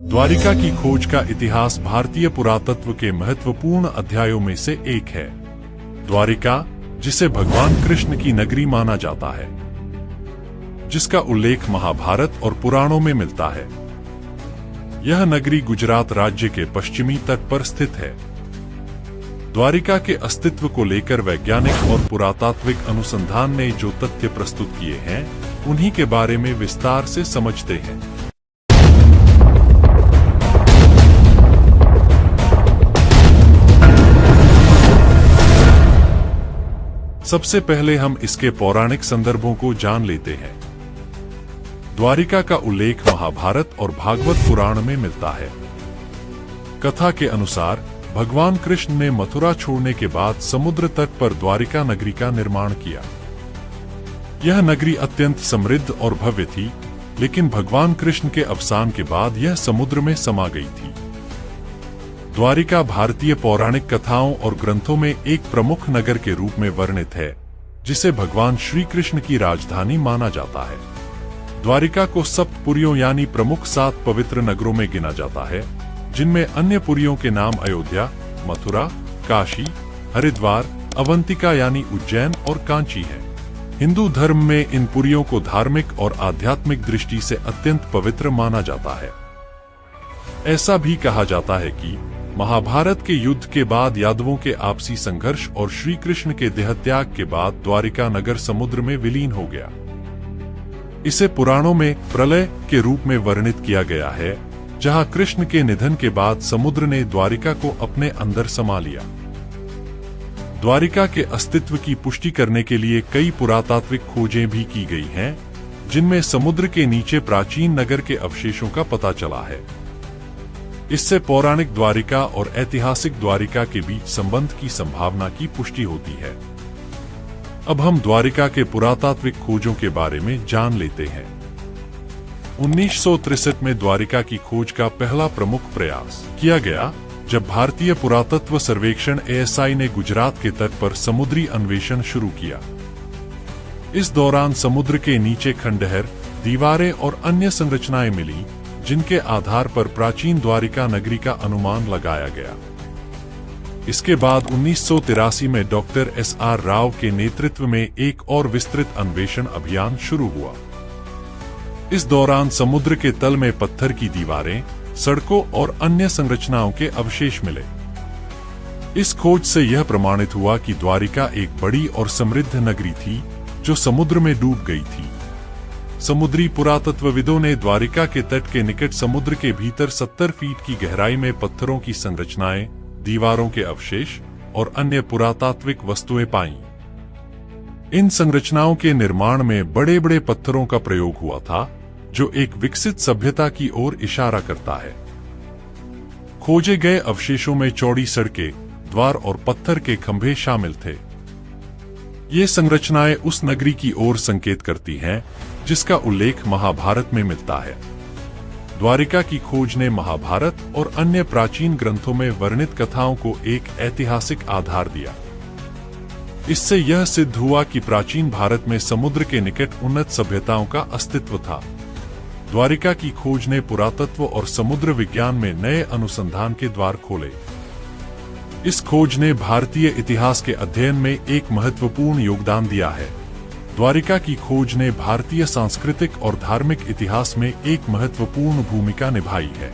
द्वारिका की खोज का इतिहास भारतीय पुरातत्व के महत्वपूर्ण अध्यायों में से एक है। द्वारिका, जिसे भगवान कृष्ण की नगरी माना जाता है, जिसका उल्लेख महाभारत और पुराणों में मिलता है। यह नगरी गुजरात राज्य के पश्चिमी तट पर स्थित है। द्वारिका के अस्तित्व को लेकर वैज्ञानिक और पुरातात्विक अनुसंधान ने जो तथ्य प्रस्तुत किए हैं, उन्हीं के बारे में विस्तार से समझते हैं। सबसे पहले हम इसके पौराणिक संदर्भों को जान लेते हैं। द्वारिका का उल्लेख महाभारत और भागवत पुराण में मिलता है। कथा के अनुसार भगवान कृष्ण ने मथुरा छोड़ने के बाद समुद्र तट पर द्वारिका नगरी का निर्माण किया। यह नगरी अत्यंत समृद्ध और भव्य थी, लेकिन भगवान कृष्ण के अवसान के बाद यह समुद्र में समा गई थी। द्वारिका भारतीय पौराणिक कथाओं और ग्रंथों में एक प्रमुख नगर के रूप में वर्णित है, जिसे भगवान श्री कृष्ण की राजधानी माना जाता है। द्वारिका को सप्तपुरियों यानी प्रमुख 7 पवित्र नगरों में गिना जाता है, जिनमें अन्य पुरियों के नाम अयोध्या, मथुरा, काशी, हरिद्वार, अवंतिका यानी उज्जैन और कांची है। हिंदू धर्म में इन पुरियों को धार्मिक और आध्यात्मिक दृष्टि से अत्यंत पवित्र माना जाता है। ऐसा भी कहा जाता है कि महाभारत के युद्ध के बाद यादवों के आपसी संघर्ष और श्री कृष्ण के देहत्याग के बाद द्वारिका नगर समुद्र में विलीन हो गया। इसे पुराणों में प्रलय के रूप में वर्णित किया गया है, जहां कृष्ण के निधन के बाद समुद्र ने द्वारिका को अपने अंदर समा लिया। द्वारिका के अस्तित्व की पुष्टि करने के लिए कई पुरातात्विक खोजें भी की गई हैं, जिनमें समुद्र के नीचे प्राचीन नगर के अवशेषों का पता चला है। इससे पौराणिक द्वारिका और ऐतिहासिक द्वारिका के बीच संबंध की संभावना की पुष्टि होती है। अब हम द्वारिका के पुरातात्विक खोजों के बारे में जान लेते हैं। 1963 में द्वारिका की खोज का पहला प्रमुख प्रयास किया गया, जब भारतीय पुरातत्व सर्वेक्षण ASI ने गुजरात के तट पर समुद्री अन्वेषण शुरू किया। इस दौरान समुद्र के नीचे खंडहर, दीवारें और अन्य संरचनाएं मिली, जिनके आधार पर प्राचीन द्वारिका नगरी का अनुमान लगाया गया। इसके बाद 1983 में डॉक्टर SR राव के नेतृत्व में एक और विस्तृत अन्वेषण अभियान शुरू हुआ। इस दौरान समुद्र के तल में पत्थर की दीवारें, सड़कों और अन्य संरचनाओं के अवशेष मिले। इस खोज से यह प्रमाणित हुआ कि द्वारिका एक बड़ी और समृद्ध नगरी थी, जो समुद्र में डूब गई थी। समुद्री पुरातत्वविदों ने द्वारिका के तट के निकट समुद्र के भीतर 70 फीट की गहराई में पत्थरों की संरचनाएं, दीवारों के अवशेष और अन्य पुरातात्विक वस्तुएं पाईं। इन संरचनाओं के निर्माण में बड़े बड़े पत्थरों का प्रयोग हुआ था, जो एक विकसित सभ्यता की ओर इशारा करता है। खोजे गए अवशेषों में चौड़ी सड़कें, द्वार और पत्थर के खंभे शामिल थे। ये संरचनाएं उस नगरी की ओर संकेत करती हैं, जिसका उल्लेख महाभारत में मिलता है। द्वारिका की खोज ने महाभारत और अन्य प्राचीन ग्रंथों में वर्णित कथाओं को एक ऐतिहासिक आधार दिया। इससे यह सिद्ध हुआ कि प्राचीन भारत में समुद्र के निकट उन्नत सभ्यताओं का अस्तित्व था। द्वारिका की खोज ने पुरातत्व और समुद्र विज्ञान में नए अनुसंधान के द्वार खोले। इस खोज ने भारतीय इतिहास के अध्ययन में एक महत्वपूर्ण योगदान दिया है। द्वारिका की खोज ने भारतीय सांस्कृतिक और धार्मिक इतिहास में एक महत्वपूर्ण भूमिका निभाई है।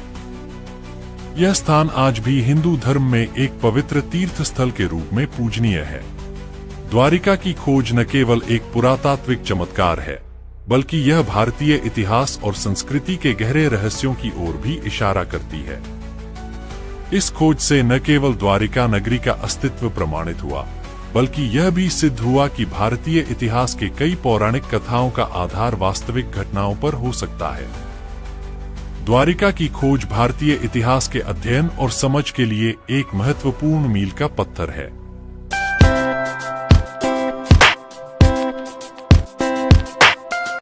यह स्थान आज भी हिंदू धर्म में एक पवित्र तीर्थ स्थल के रूप में पूजनीय है। द्वारिका की खोज न केवल एक पुरातात्विक चमत्कार है, बल्कि यह भारतीय इतिहास और संस्कृति के गहरे रहस्यों की ओर भी इशारा करती है। इस खोज से न केवल द्वारिका नगरी का अस्तित्व प्रमाणित हुआ, बल्कि यह भी सिद्ध हुआ कि भारतीय इतिहास के कई पौराणिक कथाओं का आधार वास्तविक घटनाओं पर हो सकता है। द्वारिका की खोज भारतीय इतिहास के अध्ययन और समझ के लिए एक महत्वपूर्ण मील का पत्थर है।